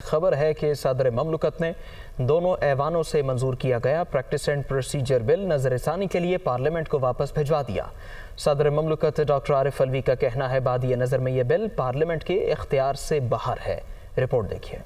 خبر ہے کہ صدر مملکت نے دونوں ایوانوں سے منظور کیا گیا پریکٹس اینڈ پروسیجر بل نظر ثانی کے لیے پارلیمنٹ کو واپس بھجوا دیا۔ صدر مملکت ڈاکٹر عارف الوی کا کہنا ہے بادی نظر میں یہ بل پارلیمنٹ کے اختیار سے باہر ہے۔ رپورٹ دیکھیے۔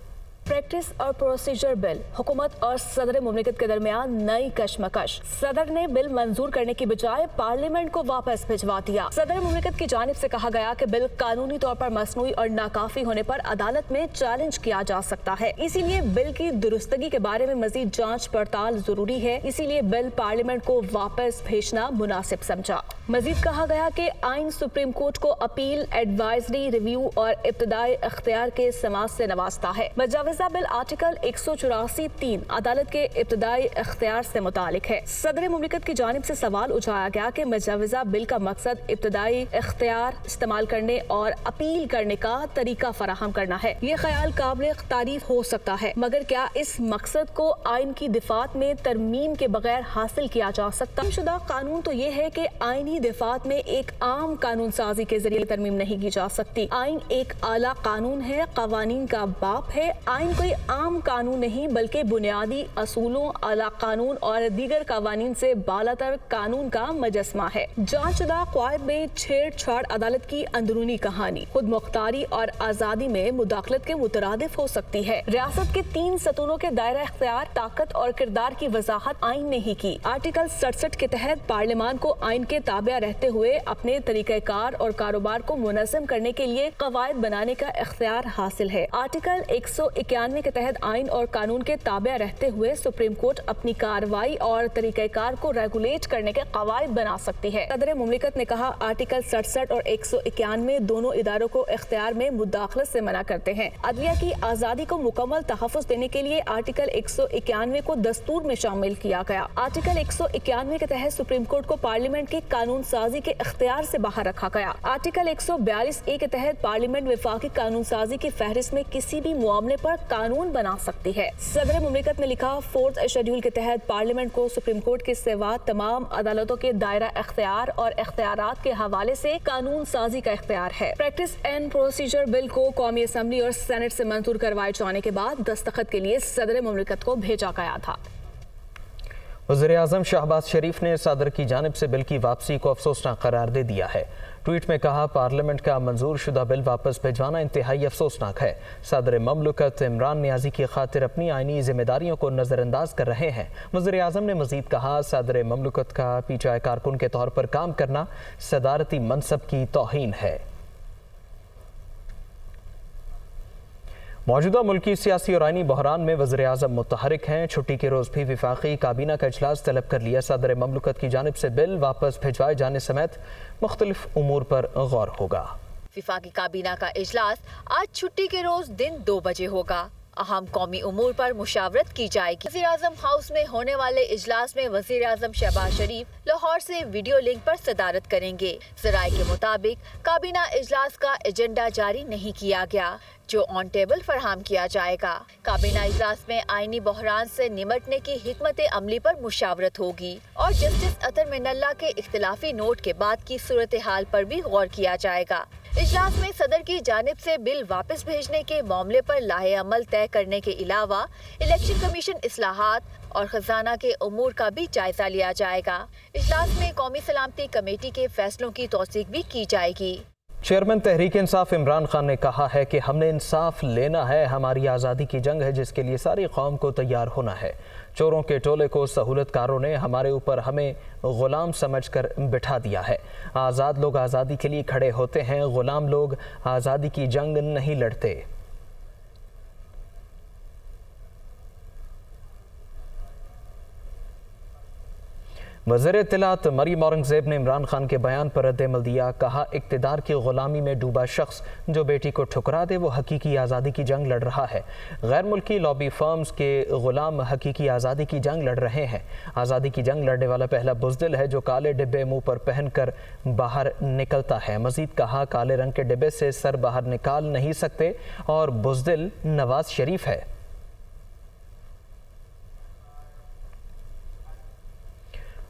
پریکٹس اور پروسیجر بل حکومت اور صدر مملکت کے درمیان نئی کشمکش۔ صدر نے بل منظور کرنے کی بجائے پارلیمنٹ کو واپس بھجوا دیا۔ صدر مملکت کی جانب سے کہا گیا کہ بل قانونی طور پر مصنوعی اور ناکافی ہونے پر عدالت میں چیلنج کیا جا سکتا ہے، اسی لیے بل کی درستگی کے بارے میں مزید جانچ پڑتال ضروری ہے، اسی لیے بل پارلیمنٹ کو واپس بھیجنا مناسب سمجھا۔ مزید کہا گیا کہ آئین سپریم کورٹ کو اپیل، ایڈوائزری، ریویو اور ابتدائی اختیار کے سماعت سے نوازتا ہے۔ مجوزہ بل آرٹیکل 184(3) عدالت کے ابتدائی اختیار سے متعلق ہے۔ صدر مملکت کی جانب سے سوال اٹھایا گیا کہ مجوزہ بل کا مقصد ابتدائی اختیار استعمال کرنے اور اپیل کرنے کا طریقہ فراہم کرنا ہے۔ یہ خیال قابل تعریف ہو سکتا ہے، مگر کیا اس مقصد کو آئین کی دفعات میں ترمیم کے بغیر حاصل کیا جا سکتا؟ شدہ قانون تو یہ ہے کہ آئینی دفعات میں ایک عام قانون سازی کے ذریعے ترمیم نہیں کی جا سکتی۔ آئین ایک اعلیٰ قانون ہے، قوانین کا باپ ہے۔ آئین کوئی عام قانون نہیں بلکہ بنیادی اصولوں، اعلیٰ قانون اور دیگر قوانین سے بالاتر قانون کا مجسمہ ہے۔ جانچ شدہ قواعد میں چھیڑ چھاڑ عدالت کی اندرونی کہانی، خود مختاری اور آزادی میں مداخلت کے مترادف ہو سکتی ہے۔ ریاست کے 3 ستونوں کے دائرہ اختیار، طاقت اور کردار کی وضاحت آئین نے ہی کی۔ آرٹیکل 67 کے تحت پارلیمان کو آئین کے تابع رہتے ہوئے اپنے طریقہ کار اور کاروبار کو منظم کرنے کے لیے قواعد بنانے کا اختیار حاصل ہے۔ آرٹیکل 191 کے تحت آئین اور قانون کے تابع رہتے ہوئے سپریم کورٹ اپنی کارروائی اور طریقہ کار کو ریگولیٹ کرنے کے قواعد بنا سکتی ہے۔ صدر مملکت نے کہا آرٹیکل 67 اور 191 دونوں اداروں کو اختیار میں مداخلت سے منع کرتے ہیں۔ عدلیہ کی آزادی کو مکمل تحفظ دینے کے لیے آرٹیکل 191 کو دستور میں شامل کیا گیا۔ آرٹیکل 191 کے تحت سپریم کورٹ کو پارلیمنٹ کی قانون سازی کے اختیار سے باہر رکھا گیا۔ آرٹیکل 142(a) کے تحت پارلیمنٹ وفاقی قانون سازی کی فہرست میں کسی بھی معاملے پر قانون بنا سکتی ہے۔ صدر مملکت نے لکھا 4 شیڈول کے تحت پارلیمنٹ کو سپریم کورٹ کے سوا تمام عدالتوں کے دائرہ اختیار اور اختیارات کے حوالے سے قانون سازی کا اختیار ہے۔ پریکٹس اینڈ پروسیجر بل کو قومی اسمبلی اور سینٹ سے منظور کروائے جانے کے بعد دستخط کے لیے صدر مملکت کو بھیجا گیا تھا۔ وزیر اعظم شہباز شریف نے صدر کی جانب سے بل کی واپسی کو افسوسناک قرار دے دیا ہے۔ ٹویٹ میں کہا پارلیمنٹ کا منظور شدہ بل واپس بھجوانا انتہائی افسوسناک ہے۔ صدر مملکت عمران نیازی کی خاطر اپنی آئینی ذمہ داریوں کو نظر انداز کر رہے ہیں۔ وزیر اعظم نے مزید کہا صدر مملکت کا پی ٹی آئی کارکن کے طور پر کام کرنا صدارتی منصب کی توہین ہے۔ موجودہ ملکی سیاسی اور آئینی بحران میں وزیر اعظم متحرک ہیں۔ چھٹی کے روز بھی وفاقی کابینہ کا اجلاس طلب کر لیا۔ صدر مملکت کی جانب سے بل واپس بھجوائے جانے سمیت مختلف امور پر غور ہوگا۔ وفاقی کابینہ کا اجلاس آج چھٹی کے روز دن 2 بجے ہوگا۔ اہم قومی امور پر مشاورت کی جائے گی۔ وزیر اعظم ہاؤس میں ہونے والے اجلاس میں وزیر اعظم شہباز شریف لاہور سے ویڈیو لنک پر صدارت کریں گے۔ ذرائع کے مطابق کابینہ اجلاس کا ایجنڈا جاری نہیں کیا گیا جو آن ٹیبل فراہم کیا جائے گا۔ کابینہ اجلاس میں آئینی بحران سے نمٹنے کی حکمت عملی پر مشاورت ہوگی اور جسٹس اطہر من اللہ کے اختلافی نوٹ کے بعد کی صورتحال پر بھی غور کیا جائے گا۔ اجلاس میں صدر کی جانب سے بل واپس بھیجنے کے معاملے پر لاہے عمل طے کرنے کے علاوہ الیکشن کمیشن اصلاحات اور خزانہ کے امور کا بھی جائزہ لیا جائے گا۔ اجلاس میں قومی سلامتی کمیٹی کے فیصلوں کی توثیق بھی کی جائے گی۔ چیئرمین تحریک انصاف عمران خان نے کہا ہے کہ ہم نے انصاف لینا ہے، ہماری آزادی کی جنگ ہے جس کے لیے ساری قوم کو تیار ہونا ہے۔ چوروں کے ٹولے کو سہولت کاروں نے ہمارے اوپر ہمیں غلام سمجھ کر بٹھا دیا ہے۔ آزاد لوگ آزادی کے لیے کھڑے ہوتے ہیں، غلام لوگ آزادی کی جنگ نہیں لڑتے۔ وزیر اطلاعات مریم اورنگزیب نے عمران خان کے بیان پر رد عمل دیا۔ کہا اقتدار کی غلامی میں ڈوبا شخص جو بیٹی کو ٹھکرا دے وہ حقیقی آزادی کی جنگ لڑ رہا ہے۔ غیر ملکی لابی فرمز کے غلام حقیقی آزادی کی جنگ لڑ رہے ہیں۔ آزادی کی جنگ لڑنے والا پہلا بزدل ہے جو کالے ڈبے منہ پر پہن کر باہر نکلتا ہے۔ مزید کہا کالے رنگ کے ڈبے سے سر باہر نکال نہیں سکتے اور بزدل نواز شریف ہے۔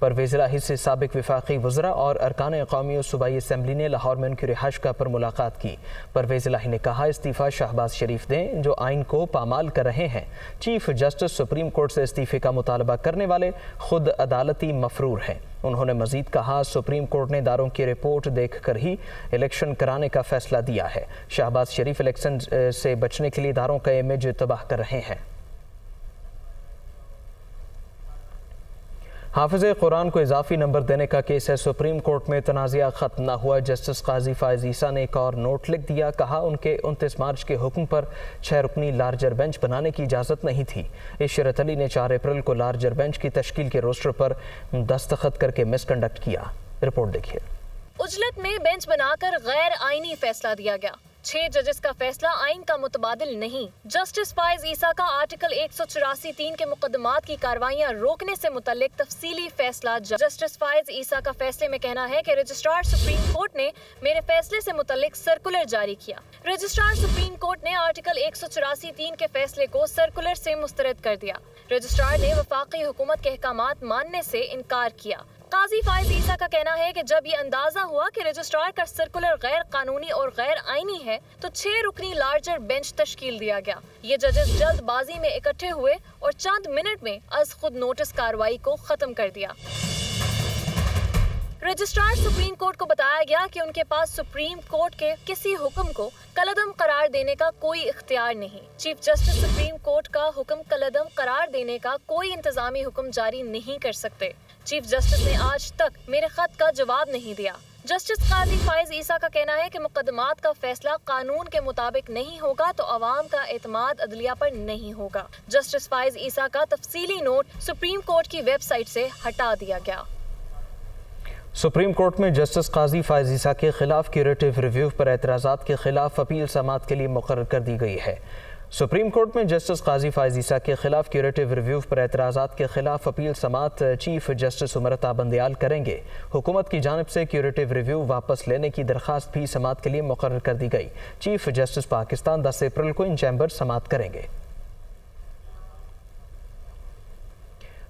پرویز الہی سے سابق وفاقی وزراء اور ارکان قومی و صوبائی اسمبلی نے لاہور میں ان کی رہائش گاہ پر ملاقات کی۔ پرویز الہی نے کہا استعفیٰ شہباز شریف دیں جو آئین کو پامال کر رہے ہیں۔ چیف جسٹس سپریم کورٹ سے استعفے کا مطالبہ کرنے والے خود عدالتی مفرور ہیں۔ انہوں نے مزید کہا سپریم کورٹ نے اداروں کی رپورٹ دیکھ کر ہی الیکشن کرانے کا فیصلہ دیا ہے۔ شہباز شریف الیکشن سے بچنے کے لیے اداروں کا امیج تباہ کر رہے ہیں۔ حافظ قرآن کو اضافی نمبر دینے کا کیس ہے، سپریم کورٹ میں تنازعہ ختم نہ ہوا۔ جسٹس قاضی فائز عیسیٰ نے ایک اور نوٹ لکھ دیا، کہا ان کے 29 مارچ کے حکم پر 6 رکنی لارجر بینچ بنانے کی اجازت نہیں تھی۔ عشرت علی نے 4 اپریل کو لارجر بینچ کی تشکیل کے روسٹر پر دستخط کر کے مس کنڈکٹ کیا۔ رپورٹ دیکھیے۔ اجلت میں بینچ بنا کر غیر آئینی فیصلہ دیا گیا۔ 6 ججز کا فیصلہ آئین کا متبادل نہیں۔ جسٹس فائز عیسیٰ کا آرٹیکل 184(3) کے مقدمات کی کاروائیاں روکنے سے متعلق تفصیلی فیصلہ۔ جسٹس فائز عیسیٰ کا فیصلے میں کہنا ہے کہ رجسٹرار سپریم کورٹ نے میرے فیصلے سے متعلق سرکولر جاری کیا۔ رجسٹرار سپریم کورٹ نے آرٹیکل 184(3) کے فیصلے کو سرکولر سے مسترد کر دیا۔ رجسٹرار نے وفاقی حکومت کے احکامات ماننے سے انکار کیا۔ قاضی فائز عیسیٰ کا کہنا ہے کہ جب یہ اندازہ ہوا کہ رجسٹرار کا سرکولر غیر قانونی اور غیر آئینی ہے تو 6 رکنی لارجر بینچ تشکیل دیا گیا۔ یہ ججز جلد بازی میں اکٹھے ہوئے اور چند منٹ میں از خود نوٹس کارروائی کو ختم کر دیا۔ رجسٹرار سپریم کورٹ کو بتایا گیا کہ ان کے پاس سپریم کورٹ کے کسی حکم کو کالعدم قرار دینے کا کوئی اختیار نہیں۔ چیف جسٹس سپریم کورٹ کا حکم کالعدم قرار دینے کا کوئی انتظامی حکم جاری نہیں کر سکتے۔ چیف جسٹس نے آج تک میرے خط کا جواب نہیں دیا۔ جسٹس قاضی فائز عیسیٰ کا کہنا ہے کہ مقدمات کا فیصلہ قانون کے مطابق نہیں ہوگا تو عوام کا اعتماد عدلیہ پر نہیں ہوگا۔ جسٹس فائز عیسیٰ کا تفصیلی نوٹ سپریم کورٹ کی ویب سائٹ سے ہٹا دیا گیا۔ سپریم کورٹ میں جسٹس قاضی فائز عیسیٰ کے خلاف کیوریٹو ریویو پر اعتراضات کے خلاف اپیل سماعت کے لیے مقرر کر دی گئی ہے۔ سپریم کورٹ میں جسٹس قاضی فائز عیسیٰ کے خلاف کیوریٹو ریویو پر اعتراضات کے خلاف اپیل سماعت چیف جسٹس امرتا بندیال کریں گے۔ حکومت کی جانب سے کیوریٹو ریویو واپس لینے کی درخواست بھی سماعت کے لیے مقرر کر دی گئی۔ چیف جسٹس پاکستان 10 اپریل کو ان چیمبر سماعت کریں گے۔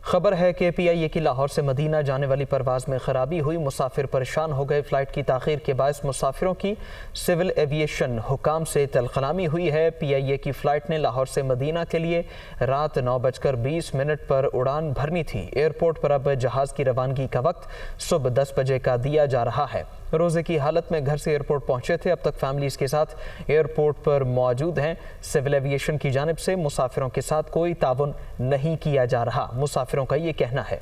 خبر ہے کہ پی آئی اے کی لاہور سے مدینہ جانے والی پرواز میں خرابی ہوئی، مسافر پریشان ہو گئے۔ فلائٹ کی تاخیر کے باعث مسافروں کی سول ایویشن حکام سے تلخلامی ہوئی ہے۔ پی آئی اے کی فلائٹ نے لاہور سے مدینہ کے لیے رات 9:20 پر اڑان بھرنی تھی۔ ایئرپورٹ پر اب جہاز کی روانگی کا وقت صبح 10 بجے کا دیا جا رہا ہے۔ روزے کی حالت میں گھر سے ایئرپورٹ پہنچے تھے، اب تک فیملیز کے ساتھ ایئرپورٹ پر موجود ہیں۔ سول ایویشن کی جانب سے مسافروں کے ساتھ کوئی تعاون نہیں کیا جا رہا، مسافروں کا یہ کہنا ہے۔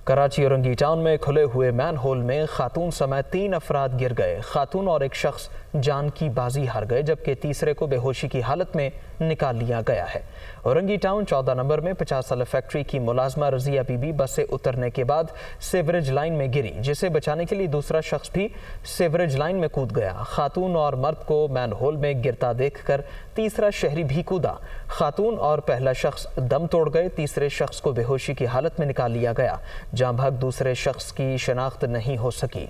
کراچی اورنگی ٹاؤن میں کھلے ہوئے مین ہول میں خاتون سمیت 3 افراد گر گئے۔ خاتون اور ایک شخص جان کی بازی ہار گئے جبکہ تیسرے کو بے ہوشی کی حالت میں نکال لیا گیا ہے۔ اورنگی ٹاؤن 14 نمبر میں 50 سالہ فیکٹری کی ملازمہ رضیہ بی بی بس سے اترنے کے بعد سیوریج لائن میں گری، جسے بچانے کے لیے دوسرا شخص بھی سیوریج لائن میں کود گیا۔ خاتون اور مرد کو مین ہول میں گرتا دیکھ کر تیسرا شہری بھی کودا۔ خاتون اور پہلا شخص دم توڑ گئے، تیسرے شخص کو بے ہوشی کی حالت میں نکال لیا گیا۔ جاں بحق دوسرے شخص کی شناخت نہیں ہو سکی۔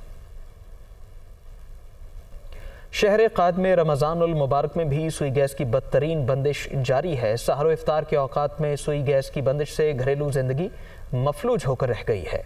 شہر قائد میں رمضان المبارک میں بھی سوئی گیس کی بدترین بندش جاری ہے۔ سحر و افطار کے اوقات میں سوئی گیس کی بندش سے گھریلو زندگی مفلوج ہو کر رہ گئی ہے۔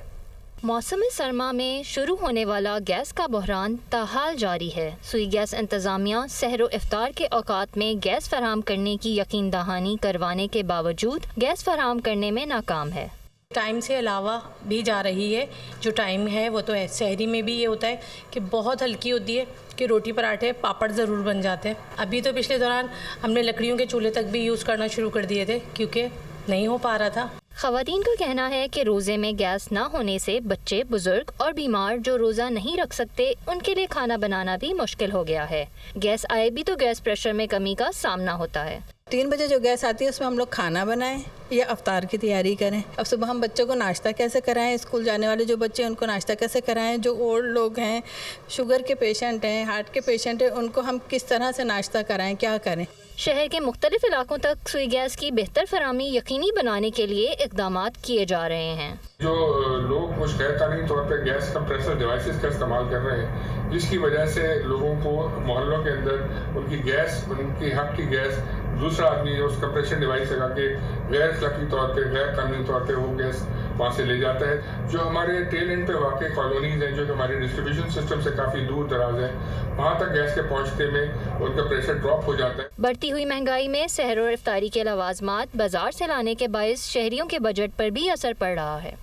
موسم سرما میں شروع ہونے والا گیس کا بحران تاحال جاری ہے۔ سوئی گیس انتظامیہ سحر و افطار کے اوقات میں گیس فراہم کرنے کی یقین دہانی کروانے کے باوجود گیس فراہم کرنے میں ناکام ہے۔ ٹائم سے علاوہ بھی جا رہی ہے، جو ٹائم ہے وہ تو ہے۔ سحری میں بھی یہ ہوتا ہے کہ بہت ہلکی ہوتی ہے کہ روٹی پراٹھے پاپڑ ضرور بن جاتے ہیں۔ ابھی تو پچھلے دوران ہم نے لکڑیوں کے چولہے تک بھی یوز کرنا شروع کر دیے تھے کیونکہ نہیں ہو پا رہا تھا۔ خواتین کا کہنا ہے کہ روزے میں گیس نہ ہونے سے بچے، بزرگ اور بیمار جو روزہ نہیں رکھ سکتے ان کے لیے کھانا بنانا بھی مشکل ہو گیا ہے۔ گیس آئے بھی تو گیس پریشر میں کمی کا سامنا ہوتا ہے۔ 3 بجے جو گیس آتی ہے اس میں ہم لوگ کھانا بنائیں یا افطار کی تیاری کریں۔ اب صبح ہم بچوں کو ناشتہ کیسے کرائیں، اسکول جانے والے جو بچے ہیں ان کو ناشتہ کیسے کرائیں، جو اولڈ لوگ ہیں، شوگر کے پیشنٹ ہیں، ہارٹ کے پیشنٹ ہیں، ان کو ہم کس طرح سے ناشتہ کرائیں، کیا کریں۔ شہر کے مختلف علاقوں تک سوئی گیس کی بہتر فراہمی یقینی بنانے کے لیے اقدامات کیے جا رہے ہیں۔ جو لوگ کچھ غیر قانونی طور پہ گیس کمپریسر ڈیوائسز کا استعمال کر رہے ہیں، جس کی وجہ سے لوگوں کو محلوں کے اندر ان کی گیس، ان کی حق کی گیس دوسرا آدمی اس کمپریشن ڈیوائس لگا کے غیر اخلاقی طور پہ، غیر قانونی طور پہ وہ گیس وہاں سے لے جاتا ہے. جو ہمارے ٹیل اینڈ پہ واقع کالونیز ہیں جو کہ ہمارے ڈسٹریبیوشن سسٹم سے کافی دور دراز ہیں, وہاں تک گیس کے پہنچنے میں ان کا پریشر ڈراپ ہو جاتا ہے. بڑھتی ہوئی مہنگائی میں سحر اور افطاری کے لوازمات بازار سے لانے کے باعث شہریوں کے بجٹ پر بھی اثر پڑ رہا ہے.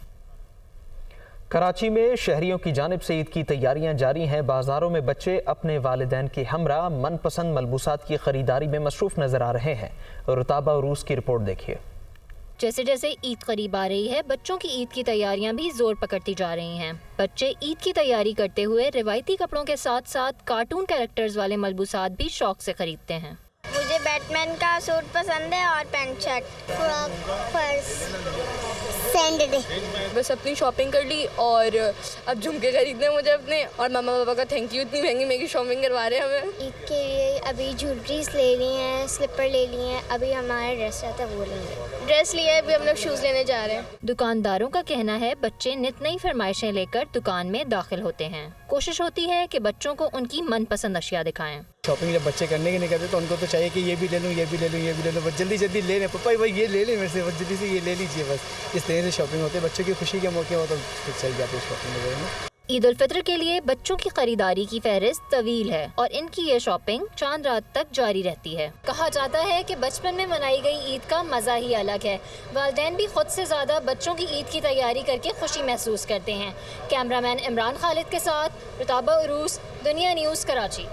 کراچی میں شہریوں کی جانب سے عید کی تیاریاں جاری ہیں. بازاروں میں بچے اپنے والدین کے ہمراہ من پسند ملبوسات کی خریداری میں مصروف نظر آ رہے ہیں. رتابہ عروس کی رپورٹ دیکھیے. جیسے جیسے عید قریب آ رہی ہے بچوں کی عید کی تیاریاں بھی زور پکڑتی جا رہی ہیں. بچے عید کی تیاری کرتے ہوئے روایتی کپڑوں کے ساتھ ساتھ کارٹون کیریکٹرز والے ملبوسات بھی شوق سے خریدتے ہیں. مجھے بیٹ مین کا سوٹ پسند ہے اور pant shirt, frock, purse, sandal. بس اپنی شاپنگ کر لی اور اب جھمکے خریدنے مجھے اپنے, اور ماما پاپا کا تھینک یو, اتنی مہنگی مہنگی شاپنگ کروا رہے ہیں ہمیں. عید کے لیے ابھی جھولریز لے لی ہیں, سلپر لے لی ہیں, ابھی ہمارا ڈریس رہتا ہے وہ لیں گے. ڈریس لیے ابھی ہم لوگ شوز لینے جا رہے ہیں. دکانداروں کا کہنا ہے بچے نت نئی فرمائشیں لے کر دکان میں داخل ہوتے ہیں. کوشش ہوتی ہے کہ بچوں کو ان کی من پسند اشیاء دکھائیں. شاپنگ جب بچے کرنے کے نہیں کرتے تو ان کو تو چاہیے کہ یہ بھی لے لوں, یہ بھی لے لوں, یہ بھی لے لوں, بس جلدی جلدی لے لیں. پپا بھائی یہ لے لیں میرے سے, بس جلدی سے یہ لے لیجیے. بس اس طرح سے شاپنگ ہوتی ہے. بچوں کی خوشی کے موقع ہو تو پھر چل جاتے ہیں شاپنگ وغیرہ میں. عید الفطر کے لیے بچوں کی خریداری کی فہرست طویل ہے اور ان کی یہ شاپنگ چاند رات تک جاری رہتی ہے. کہا جاتا ہے کہ بچپن میں منائی گئی عید کا مزہ ہی الگ ہے. والدین بھی خود سے زیادہ بچوں کی عید کی تیاری کر کے خوشی محسوس کرتے ہیں. کیمرہ مین عمران خالد کے ساتھ رتابہ عروس, دنیا نیوز, کراچی.